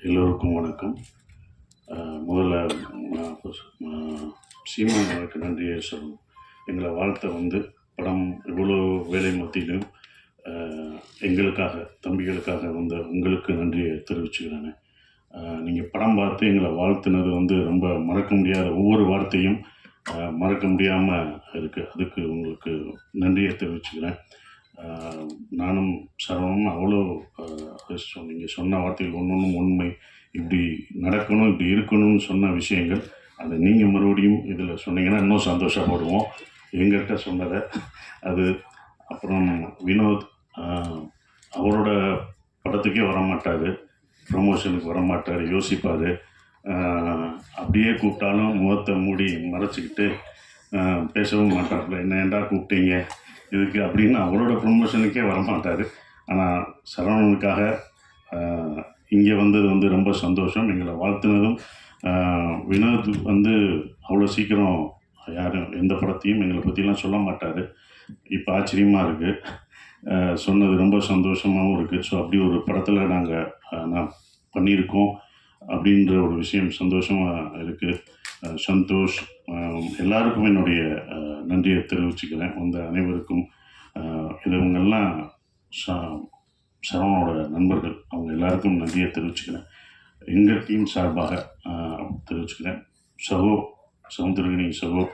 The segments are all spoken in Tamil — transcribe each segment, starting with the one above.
எல்லோருக்கும் வணக்கம். முதல்ல சீமானுக்கு நன்றியை சொல்லணும். எங்களை வாழ்த்த படம் இவ்வளோ வேலை மத்தியிலும் எங்களுக்காக, தம்பிகளுக்காக உங்களுக்கு நன்றியை தெரிவிச்சுக்கிறேன். நீங்கள் படம் பார்த்து எங்களை வாழ்த்துனது ரொம்ப மறக்க முடியாத ஒவ்வொரு வார்த்தையும் மறக்க முடியாமல் இருக்குது. அதுக்கு உங்களுக்கு நன்றியை தெரிவிச்சுக்கிறேன். நானும் சரவணும் அவ்வளோ நீங்கள் சொன்ன வார்த்தைகள் ஒன்றும் உண்மை. இப்படி நடக்கணும், இப்படி இருக்கணும்னு சொன்ன விஷயங்கள் அதை நீங்கள் மறுபடியும் இதில் சொன்னீங்கன்னா இன்னும் சந்தோஷப்படுவோம். எங்கிட்ட சொன்னதை அது. அப்புறம் வினோத் அவரோட படத்துக்கே வரமாட்டார், ப்ரமோஷனுக்கு வரமாட்டார், யோசிப்பார். அப்படியே கூப்பிட்டாலும் முகத்தை மூடி மறைச்சிக்கிட்டு பேசவும் மாட்டார்ல. என்ன ஏண்டா கூப்பிட்டீங்க இதுக்கு அப்படின்னு அவரோட ப்ரமோஷனுக்கே வரமாட்டார். ஆனால் சரவணனுக்காக இங்கே வந்தது ரொம்ப சந்தோஷம். எங்களை வாழ்த்துனதும் வினோத் அவ்வளோ சீக்கிரம் யாரும் எந்த படத்தையும் எங்களை பற்றிலாம் சொல்ல மாட்டார். இப்போ ஆச்சரியமாக இருக்குது, சொன்னது ரொம்ப சந்தோஷமாகவும் இருக்குது. ஸோ அப்படி ஒரு படத்தில் நான் பண்ணியிருக்கோம் அப்படின்ற ஒரு விஷயம் சந்தோஷமாக இருக்குது. சந்தோஷ், எல்லாருக்கும் என்னுடைய நன்றியை தெரிவிச்சுக்கிறேன். அனைவருக்கும். இவங்கெல்லாம் சரவணோட நண்பர்கள், அவங்க எல்லாருக்கும் நன்றியை தெரிவிச்சுக்கிறேன். எங்கள் டீம் சார்பாக தெரிவிச்சுக்கிறேன். சவுந்தரகிரி சகோ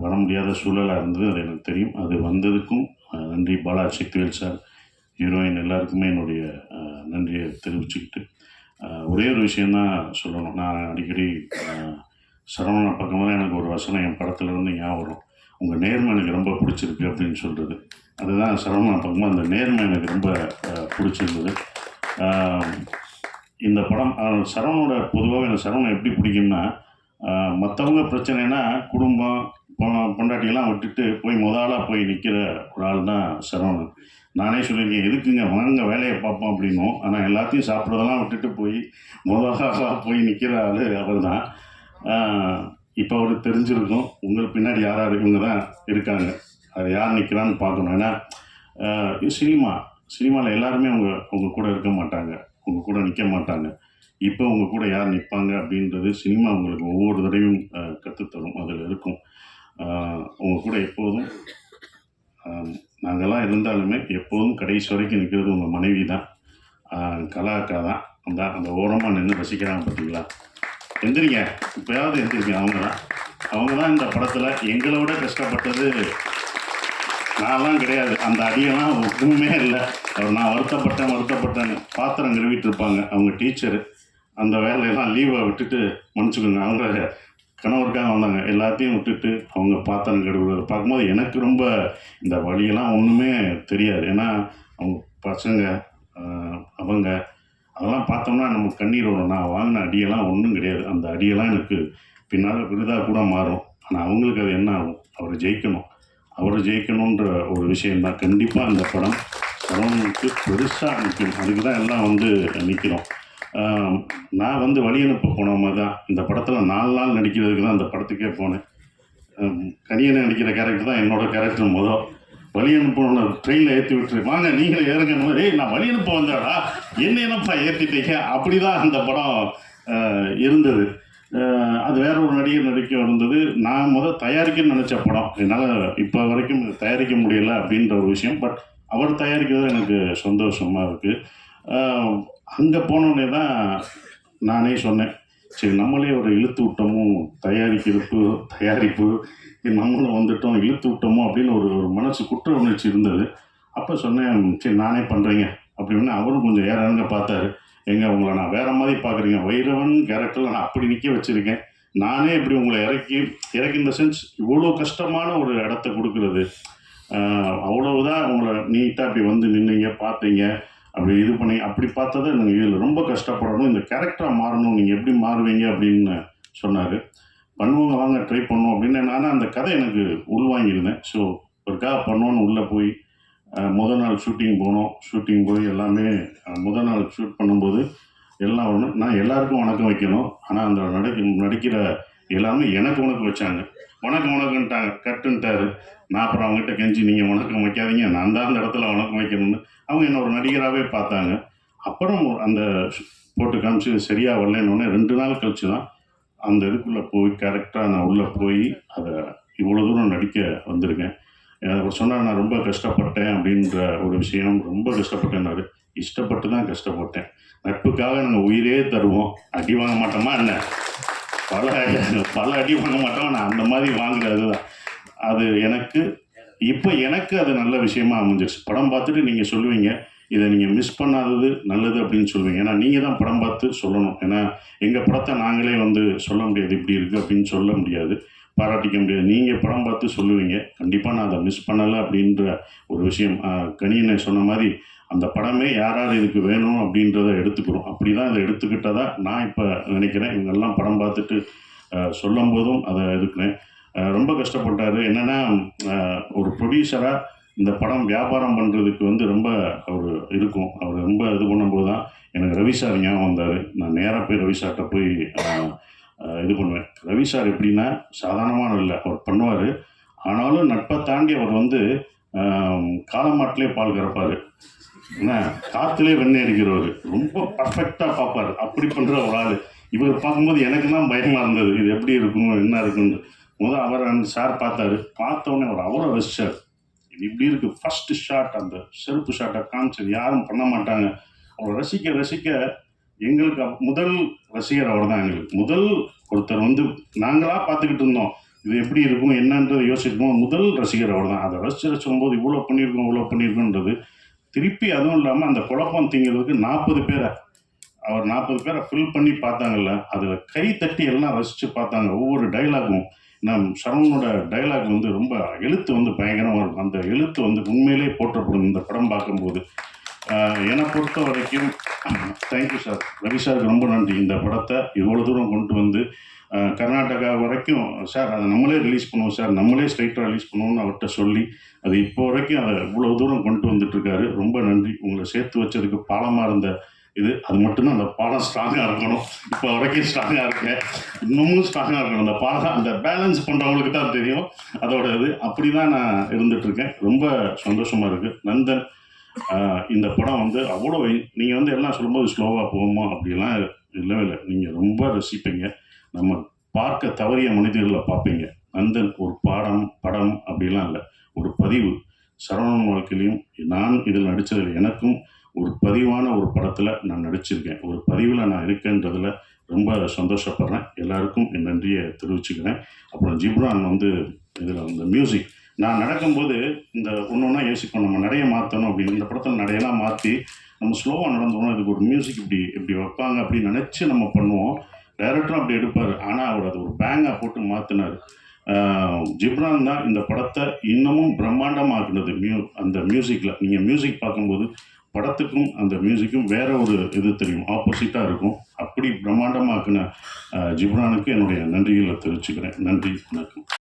வர முடியாத சூழலாக இருந்தது, அது எனக்கு தெரியும். அது வந்ததுக்கும் நன்றி. பாலா, சக்திவேல் சார், ஹீரோயின் எல்லாருக்குமே என்னுடைய நன்றியை தெரிவிச்சுக்கிட்டு ஒரே ஒரு விஷயந்தான் சொல்லணும். நான் அடிக்கடி சரவணா பக்கமாக எனக்கு ஒரு வசனம் என் படத்தில் ஞாபகம் வரும். உங்கள் நேர்மை எனக்கு ரொம்ப பிடிச்சிருக்கு அப்படின்னு சொல்கிறது. அதுதான் சரவணா பக்கமாக அந்த நேர்மை எனக்கு ரொம்ப பிடிச்சிருந்தது. இந்த படம் சரவணோட பொதுவாக எனக்கு சரவணன் எப்படி பிடிக்கும்னா, மற்றவங்க பிரச்சனைனா குடும்பம் பொண்டாட்டியெல்லாம் விட்டுட்டு முதலாக போய் நிற்கிற ஒரு ஆள் தான் சரவணன். நானே சொல்லியிருக்கேன், எதுக்குங்க வாங்க வேலையை பார்ப்போம் அப்படின்னும். ஆனால் எல்லாத்தையும் சாப்பிட்றதெல்லாம் விட்டுட்டு முதலாக போய் நிற்கிற ஆள் அவர் தான். இப்போ அவருக்கு தெரிஞ்சிருக்கும் உங்களுக்கு பின்னாடி யார் இவங்க தான் இருக்காங்க, அது யார் நிற்கிறான்னு பார்க்கணும். ஏன்னா சினிமாவில் எல்லாருமே உங்கள் கூட இருக்க மாட்டாங்க, உங்கள் கூட நிற்க மாட்டாங்க. இப்போ உங்கள் கூட யார் நிற்பாங்க அப்படின்றது சினிமா உங்களுக்கு ஒவ்வொரு தடவையும் கற்றுத்தரும். அதில் இருக்கும். உங்கள் கூட எப்போதும் நாங்கள்லாம் இருந்தாலுமே எப்போதும் கடைசி வரைக்கும் நிற்கிறது உங்கள் மனைவி தான், கலா அக்கா தான். அந்த ஓரமாக நின்று ரசிக்கிறாங்க பார்த்தீங்களா? எந்திரிங்க, இப்போயாவது எந்திரிங்க. அவங்க தான் இந்த படத்தில் எங்களை விட கஷ்டப்பட்டது. நான்லாம் கிடையாது, அந்த அடியெல்லாம் ஒன்றுமே இல்லை. நான் வருத்தப்பட்டேன்னு பாத்திரம் கழுவிட்டு இருப்பாங்க அவங்க டீச்சரு. அந்த வேலையெல்லாம் லீவை விட்டுட்டு மன்னிச்சுக்கோங்க, அவங்க கணவருக்காக வந்தாங்க. எல்லாத்தையும் விட்டுட்டு அவங்க பாத்திரம் கழுவுறதை பார்க்கும்போது எனக்கு ரொம்ப இந்த வழியெல்லாம் ஒன்றுமே தெரியாது. ஏன்னா அவங்க பசங்க அவங்க அதெல்லாம் பார்த்தோம்னா நமக்கு கண்ணீர் வரும். நான் வாங்கின அடியெல்லாம் ஒன்றும் கிடையாது. அந்த அடியெல்லாம் எனக்கு பின்னால் விருதாக கூட மாறும். ஆனால் அவங்களுக்கு அது என்ன ஆகும்? அவர் ஜெயிக்கணுன்ற ஒரு விஷயந்தான். கண்டிப்பாக அந்த படம் சரவணனுக்கு பெருசாக நிற்கும். அதுக்கு தான் எல்லாம் நிற்கிறோம். நான் வழி அனுப்ப போன மாதிரி தான் இந்த படத்தில் 4 நாள் நடிக்கிறதுக்கு தான் அந்த படத்துக்கே போனேன். கனியனை நடிக்கிற கேரக்டர் தான் என்னோடய கேரக்டர். வழி அனுப்ப ட்ரெயினில் ஏற்றி விட்டுரு, வாங்க நீங்களே ஏறுங்க. நான் வழி அனுப்ப வந்தாடா, என்னப்பா ஏற்றிட்டீங்க? அப்படி தான் அந்த படம் இருந்தது. அது வேற ஒரு நடிகர் நடிக்க இருந்தது. நான் தயாரிக்கணும்னு நினச்ச படம். என்னால் இப்போ வரைக்கும் தயாரிக்க முடியலை அப்படின்ற ஒரு விஷயம். பட் அவர் தயாரிக்கிறது எனக்கு சந்தோஷமாக இருக்குது. அங்கே போனோடனே தான் நானே சொன்னேன், சரி நம்மளே ஒரு இழுத்து விட்டோமோ, தயாரிப்பு நம்மளும் இழுத்து விட்டோமோ அப்படின்னு ஒரு மனசு குற்ற உணர்ச்சி இருந்தது. அப்போ சொன்னேன், சரி நானே பண்ணுறீங்க அப்படின்னு. அவரும் கொஞ்சம் ஏறாங்க பார்த்தாரு. உங்களை நான் வேறு மாதிரி பார்க்குறீங்க, வைரவன் கேரக்டரில் நான் அப்படி நிற்க வச்சுருக்கேன், நானே இப்படி உங்களை இறக்கி இந்த சென்ஸ் இவ்வளோ கஷ்டமான ஒரு இடத்த கொடுக்குறது, அவ்வளவுதான் உங்களை நீட்டாக அப்படி நின்னீங்க, பார்த்தீங்க, அப்படி இது பண்ணி அப்படி பார்த்ததை நீங்கள் இதில் ரொம்ப கஷ்டப்படணும், இந்த கேரக்டராக மாறணும், நீங்கள் எப்படி மாறுவீங்க அப்படின்னு சொன்னார். பண்ணுவோங்க, வாங்க ட்ரை பண்ணுவோம் அப்படின்னு. ஆனால் அந்த கதை எனக்கு உள்வாங்கியிருந்தேன். ஸோ ஒருக்காக பண்ணுவோன்னு உள்ளே போய் முதல் நாள் ஷூட்டிங் போய் எல்லாமே முதல் நாள் ஷூட் பண்ணும்போது எல்லாம் ஒன்று. நான் எல்லாருக்கும் வணக்கம் வைக்கணும், ஆனால் அந்த நடிக்கிற எல்லாருமே எனக்கு வணக்கம் வச்சாங்க. வணக்கம்ட்டாங்க, கட்டுன்ட்டாரு. நான் அப்புறம் அவங்ககிட்ட கெஞ்சி, நீங்கள் வணக்கம் வைக்காதீங்க, நான் தான் அந்த இடத்துல வணக்கம் வைக்கணும்னு. அவங்க என்ன ஒரு நடிகராகவே பார்த்தாங்க. அப்புறம் அந்த போட்டு காமிச்சு சரியாக வரலன்னொடனே 2 நாள் கழிச்சு தான் அந்த இதுக்குள்ளே போய் கரெக்டாக நான் உள்ளே போய் அதை இவ்வளோ தூரம் நடிக்க வந்திருக்கேன். அவர் சொன்னார், நான் ரொம்ப கஷ்டப்பட்டேன் அப்படின்ற ஒரு விஷயம். ரொம்ப கஷ்டப்பட்டேன்னாரு. இஷ்டப்பட்டு தான் கஷ்டப்பட்டேன். நட்புக்காக நாங்கள் உயிரே தருவோம். அடி வாங்க மாட்டோமா என்ன? பல பல அடி வாங்க மாட்டோம். நான் அந்த மாதிரி வாங்குறது தான் அது எனக்கு. இப்போ எனக்கு அது நல்ல விஷயமா அமைஞ்சிருச்சு. படம் பார்த்துட்டு நீங்கள் சொல்லுவீங்க, இதை நீங்கள் மிஸ் பண்ணாதது நல்லது அப்படின்னு சொல்லுவீங்க. ஏன்னா நீங்கள் தான் படம் பார்த்து சொல்லணும். ஏன்னா எங்கள் படத்தை நாங்களே வந்து சொல்ல முடியாது, இப்படி இருக்குது அப்படின்னு சொல்ல முடியாது, பாராட்டிக்க முடியாது. நீங்கள் படம் பார்த்து சொல்லுவீங்க. கண்டிப்பாக நான் அதை மிஸ் பண்ணலை அப்படின்ற ஒரு விஷயம். கனியனை சொன்ன மாதிரி அந்த படமே யார் யார் இதுக்கு வேணும் அப்படின்றத எடுத்துக்கிறோம். அப்படி தான் அதை எடுத்துக்கிட்டதா நான் இப்போ நினைக்கிறேன். இவங்கெல்லாம் படம் பார்த்துட்டு சொல்லும் போதும் அதை எடுக்கிறேன். ரொம்ப கஷ்டப்பட்டார். என்னென்னா ஒரு ப்ரொடியூசராக இந்த படம் வியாபாரம் பண்ணுறதுக்கு வந்து ரொம்ப அவர் இருக்கும். அவர் ரொம்ப இது பண்ணும்போது தான் எனக்கு ரவி சார் ஞாபகம் வந்தார். நான் நேராக போய் ரவி சார்கிட்ட போய் இது பண்ணுவேன். ரவி சார் எப்படின்னா சாதாரணமான இல்லை, அவர் பண்ணுவார். ஆனாலும் நட்பை தாண்டி அவர் வந்து காலமாட்டிலே பால் கறப்பார், ஏன்னா காற்றுலேயே வெண்ணெய் அடிக்கிறவர். ரொம்ப பர்ஃபெக்டாக பார்ப்பார். அப்படி பண்ணுற ஒரு ஆள். இவர் பார்க்கும்போது எனக்கு தான் பயமாக இருந்தது, இது எப்படி இருக்கும் என்ன இருக்குன்னு. அவர் அந்த சார் பார்த்தாரு. பார்த்தோன்னே அவர் அவ்வளோ ரசிச்சார். இது இப்படி இருக்குது. ஃபஸ்ட்டு ஷாட் அந்த செருப்பு ஷாட்டை காமிச்சது யாரும் பண்ண மாட்டாங்க. அவர் ரசிக்க ரசிக்க எங்களுக்கு முதல் ரசிகர் அவர் தான். எங்களுக்கு முதல் ஒருத்தர் வந்து நாங்களாக பார்த்துக்கிட்டு இருந்தோம், இது எப்படி இருக்கும் என்னன்றதை யோசிச்சிருக்கோம். முதல் ரசிகர் அவர் தான். அதை ரசிச்சும்போது இவ்வளோ பண்ணியிருக்கோன்றது திருப்பி. அதுவும் இல்லாமல் அந்த குழப்பம் திங்கிறதுக்கு 40 பேரை அவர் 40 பேரை ஃபில் பண்ணி பார்த்தாங்கல்ல, அதில் கை தட்டி எல்லாம் ரசித்து பார்த்தாங்க. ஒவ்வொரு டைலாகும் சரவணனோட டைலாக் வந்து ரொம்ப எழுத்து வந்து பயங்கரமாக இருக்கும். அந்த எழுத்து வந்து உண்மையிலே போற்றப்படும் இந்த படம் பார்க்கும்போது. என்னை பொறுத்த வரைக்கும் தேங்க்யூ சார், ரவி சாருக்கு ரொம்ப நன்றி. இந்த படத்தை இவ்வளோ தூரம் கொண்டு வந்து கர்நாடகா வரைக்கும், சார் அதை நம்மளே ரிலீஸ் பண்ணுவோம் சார், நம்மளே ஸ்ட்ரைட்டாக ரிலீஸ் பண்ணுவோம்னு அவர்கிட்ட சொல்லி அது இப்போ வரைக்கும் அதை இவ்வளோ தூரம் கொண்டு வந்துட்டுருக்காரு. ரொம்ப நன்றி. உங்களை சேர்த்து வச்சதுக்கு பாலமாக இருந்த இது அது மட்டும்தான். அந்த பாலம் ஸ்ட்ராங்காக இருக்கணும். இப்போ வரைக்கும் ஸ்ட்ராங்காக இருக்கேன், இன்னமும் ஸ்ட்ராங்காக இருக்கணும். அந்த பாலம் அந்த பேலன்ஸ் பண்ணுறவங்களுக்கு தான் தெரியும் அதோட இது. அப்படி தான் நான் இருந்துகிட்ருக்கேன். ரொம்ப சந்தோஷமாக இருக்குது. நந்தன் இந்த படம் வந்து அவ்வளோ நீங்கள் வந்து எல்லாம் சொல்லும்போது ஸ்லோவாக போகுமா அப்படிலாம் இல்லவே இல்லை. நீங்கள் ரொம்ப ரசிப்பீங்க. நம்ம பார்க்க தவறிய மனிதர்களை பார்ப்பீங்க. நந்தன் ஒரு படம் அப்படிலாம் இல்லை, ஒரு பதிவு. சரவணன் வாழ்க்கையிலையும் நான் இதில் நடித்ததில் எனக்கும் ஒரு பதிவான ஒரு படத்தில் நான் நடிச்சிருக்கேன். ஒரு பதிவில் நான் இருக்கேன்றதில் ரொம்ப சந்தோஷப்படுறேன். எல்லாருக்கும் என் நன்றியை தெரிவிச்சுக்கிறேன். அப்புறம் ஜிப்ரான் வந்து இதில் அந்த மியூசிக் நான் நடக்கும்போது இந்த ஒன்று யோசிப்போம், நம்ம நடைய மாற்றணும் அப்படின்னு. இந்த படத்தில் நடையெல்லாம் மாற்றி நம்ம ஸ்லோவாக நடந்தோம்னா இதுக்கு ஒரு மியூசிக் இப்படி வைப்பாங்க அப்படின்னு நினச்சி நம்ம பண்ணுவோம். டைரக்டரும் அப்படி எடுப்பார். ஆனால் அவர் அது ஒரு பேங்காக போட்டு மாற்றினார். ஜிப்ரான் தான் இந்த படத்தை இன்னமும் பிரம்மாண்டமாக்குனது. அந்த மியூசிக்கில் நீங்கள் மியூசிக் பார்க்கும்போது படத்துக்கும் அந்த மியூசிக்கும் வேற ஒரு இது தெரியும், ஆப்போசிட்டாக இருக்கும். அப்படி பிரம்மாண்டமாக்குன ஜிப்ரானுக்கு என்னுடைய நன்றிகளை தெரிவிச்சுக்கிறேன். நன்றி, வணக்கம்.